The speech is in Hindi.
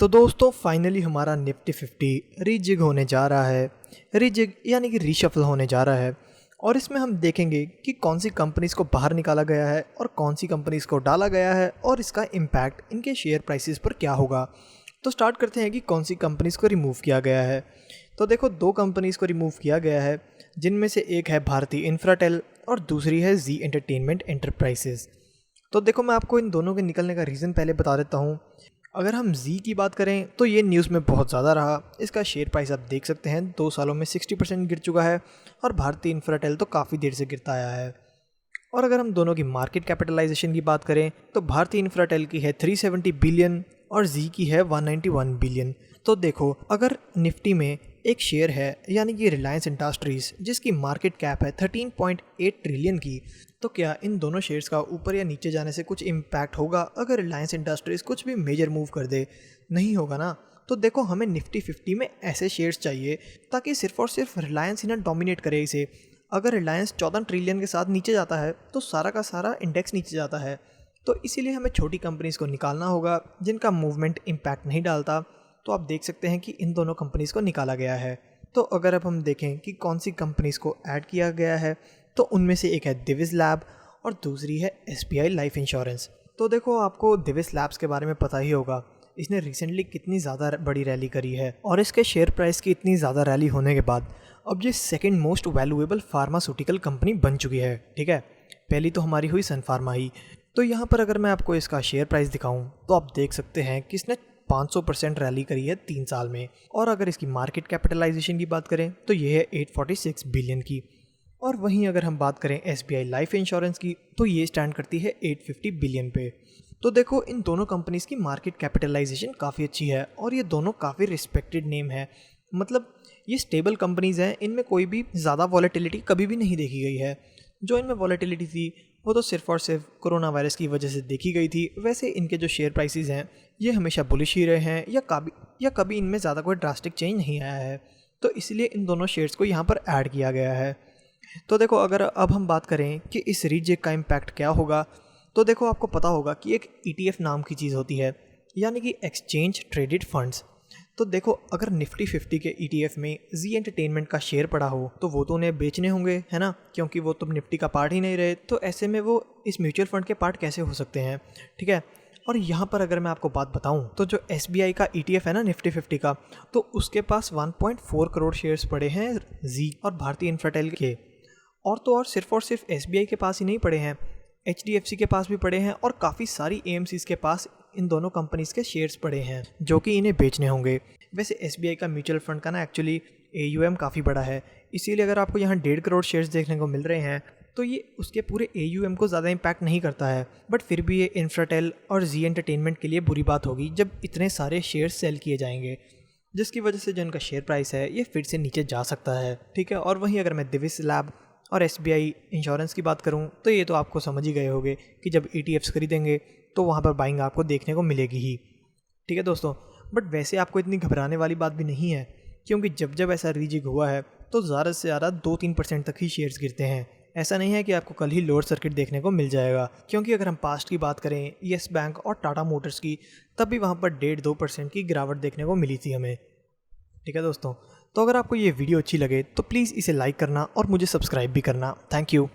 तो दोस्तों फाइनली हमारा निफ्टी 50 रीजिग होने जा रहा है। रीजिग यानी कि रीशफल होने जा रहा है और इसमें हम देखेंगे कि कौन सी कंपनीज़ को बाहर निकाला गया है और कौन सी कंपनीज़ को डाला गया है और इसका इम्पैक्ट इनके शेयर प्राइसेस पर क्या होगा। तो स्टार्ट करते हैं कि कौन सी कंपनीज़ को रिमूव किया गया है। तो देखो, दो कंपनीज़ को रिमूव किया गया है, जिनमें से एक है भारती इंफ्राटेल और दूसरी है जी एंटरटेनमेंट एंटरप्राइजेज। तो देखो, मैं आपको इन दोनों के निकलने का रीज़न पहले बता देता हूँ। अगर हम जी की बात करें तो ये न्यूज़ में बहुत ज़्यादा रहा। इसका शेयर प्राइस आप देख सकते हैं 2 सालों में 60% गिर चुका है और भारतीय इंफ्राटेल तो काफ़ी देर से गिरता आया है। और अगर हम दोनों की मार्केट कैपिटलाइजेशन की बात करें तो भारतीय इंफ्राटेल की है 370 बिलियन और जी की है 191 बिलियन। तो देखो, अगर निफ्टी में एक शेयर है यानी कि रिलायंस इंडस्ट्रीज़, जिसकी मार्केट कैप है 13.8 ट्रिलियन की, तो क्या इन दोनों शेयर्स का ऊपर या नीचे जाने से कुछ इम्पैक्ट होगा अगर रिलायंस इंडस्ट्रीज़ कुछ भी मेजर मूव कर दे? नहीं होगा ना। तो देखो, हमें निफ्टी 50 में ऐसे शेयर्स चाहिए ताकि सिर्फ और सिर्फ रिलायंस ही ना डोमिनेट करे इसे। अगर रिलायंस 14 ट्रिलियन के साथ नीचे जाता है तो सारा का सारा इंडेक्स नीचे जाता है। तो इसीलिए हमें छोटी कंपनीज़ को निकालना होगा जिनका मूवमेंट इम्पैक्ट नहीं डालता। तो आप देख सकते हैं कि इन दोनों कंपनीज़ को निकाला गया है। तो अगर अब हम देखें कि कौन सी कंपनीज़ को ऐड किया गया है, तो उनमें से एक है दिविस लैब और दूसरी है एसबीआई लाइफ इंश्योरेंस। तो देखो, आपको दिविस लैब्स के बारे में पता ही होगा। इसने रिसेंटली कितनी ज़्यादा बड़ी रैली करी है और इसके शेयर प्राइस की इतनी ज़्यादा रैली होने के बाद अब ये second most valuable pharmaceutical company बन चुकी है। ठीक है, पहली तो हमारी हुई सन फार्मा ही। तो यहाँ पर अगर मैं आपको इसका शेयर प्राइस दिखाऊं तो आप देख सकते हैं कि इसने 500% रैली करी है 3 साल में। और अगर इसकी मार्केट कैपिटलाइजेशन की बात करें तो ये है 846 बिलियन की। और वहीं अगर हम बात करें एसबीआई लाइफ इंश्योरेंस की तो ये स्टैंड करती है 850 बिलियन पे। तो देखो, इन दोनों कंपनीज़ की मार्केट कैपिटलाइजेशन काफ़ी अच्छी है और ये दोनों काफ़ी रिस्पेक्टेड नेम है। मतलब ये स्टेबल कंपनीज़ हैं, इनमें कोई भी ज़्यादा वॉलेटिलिटी कभी भी नहीं देखी गई है। जो इनमें वॉलेटिलिटी थी वो तो सिर्फ और सिर्फ कोरोना वायरस की वजह से देखी गई थी। वैसे इनके जो शेयर प्राइसेस हैं ये हमेशा बुलिश ही रहे हैं या कभी इनमें ज़्यादा कोई ड्रास्टिक चेंज नहीं आया है। तो इसलिए इन दोनों शेयर्स को यहाँ पर ऐड किया गया है। तो देखो, अगर अब हम बात करें कि इस रीजेक का इम्पैक्ट क्या होगा, तो देखो, आपको पता होगा कि एक ETF नाम की चीज़ होती है, यानी कि एक्सचेंज ट्रेडेड फंड्स। तो देखो, अगर निफ्टी 50 के ETF में जी एंटरटेनमेंट का शेयर पड़ा हो तो वो तो उन्हें बेचने होंगे, है ना, क्योंकि वो तो निफ्टी का पार्ट ही नहीं रहे। तो ऐसे में वो इस म्यूचुअल फंड के पार्ट कैसे हो सकते हैं? ठीक है। और यहाँ पर अगर मैं आपको बात बताऊँ तो जो SBI का ETF है ना निफ्टी 50 का, तो उसके पास 1.4 करोड़ शेयर्स पड़े हैं जी और भारतीय इंफ्राटेल के। और तो और सिर्फ SBI के पास ही नहीं पड़े हैं, HDFC के पास भी पड़े हैं और काफ़ी सारी AMCs के पास इन दोनों कंपनीज़ के शेयर्स पड़े हैं जो कि इन्हें बेचने होंगे। वैसे SBI का म्यूचुअल फंड का ना एक्चुअली AUM काफ़ी बड़ा है, इसीलिए अगर आपको यहाँ 1.5 करोड़ शेयर्स देखने को मिल रहे हैं तो ये उसके पूरे AUM को ज़्यादा इम्पैक्ट नहीं करता है। बट फिर भी ये इंफ्राटेल और जी एंटरटेनमेंट के लिए बुरी बात होगी जब इतने सारे शेयर्स सेल किए जाएंगे, जिसकी वजह से जो इनका शेयर प्राइस है ये फिर से नीचे जा सकता है। ठीक है। और वहीं अगर मैं दिविस लैब और SBI इंश्योरेंस की बात करूं तो ये तो आपको समझ ही गए होंगे कि जब ETFs खरीदेंगे तो वहां पर बाइंग आपको देखने को मिलेगी ही। ठीक है दोस्तों, बट वैसे आपको इतनी घबराने वाली बात भी नहीं है, क्योंकि जब ऐसा रीजिग हुआ है तो ज़्यादा से ज़्यादा 2-3% तक ही शेयर्स गिरते हैं। ऐसा नहीं है कि आपको कल ही लोअर सर्किट देखने को मिल जाएगा, क्योंकि अगर हम पास्ट की बात करें येस बैंक और टाटा मोटर्स की, तब भी वहाँ पर 1.5-2% की गिरावट देखने को मिली थी हमें। ठीक है दोस्तों, तो अगर आपको ये वीडियो अच्छी लगे तो प्लीज़ इसे लाइक करना और मुझे सब्सक्राइब भी करना। Thank you.